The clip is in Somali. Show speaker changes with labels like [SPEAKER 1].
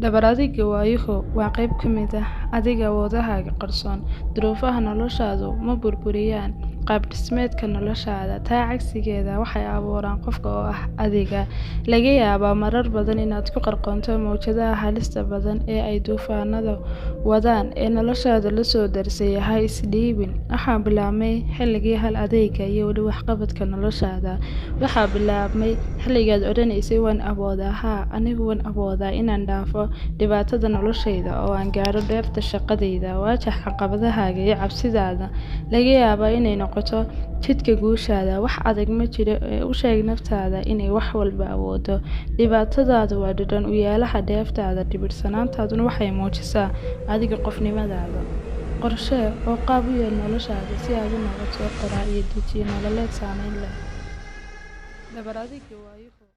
[SPEAKER 1] Dabaaldegga waayuhu waa qayb ka mid ah awoodahaaga qarsoon. Duruufaha noloshaadu ma burburiyaan qaab dhismeedka noloshaada, taa cagsigeeda waxay abuuraan qofka oo ah adiga. Laga yaabaa marar badan inaad ku qarqoonto mowjadaha halista badan ee ay duufaannadu wadaan ee noloshaada la soo darsay. Ha is dhiibin. Waxaa bilaabmay xilligii hal-adayga iyo waxqabadka noloshaada. Waxaa bilaabmay xilligaad odhanaysay waan awoodaa, haa, anigu waan awoodaa inaan dhaafo dhibaatada noloshayda oo aan gaadho dheefta shaqadayda. Waajah caqabadahaaga iyo cabsidaada laga yaabaa inay noqoto jidka guushaada. Wax adag ma jiro ee u sheeg naftaada inay wax walba awoodo. Dhibaatadaadu waa dhadhan u yeelaha dheeftaada, dhibirsanaantaaduna waxay muujisaa adiga qofnimadaada. Qorshee oo qaab u yeel noloshaada si aad u noqoto qoraa iyo dejiye nololeed saameyn leh. Dabaaldegga waayuhu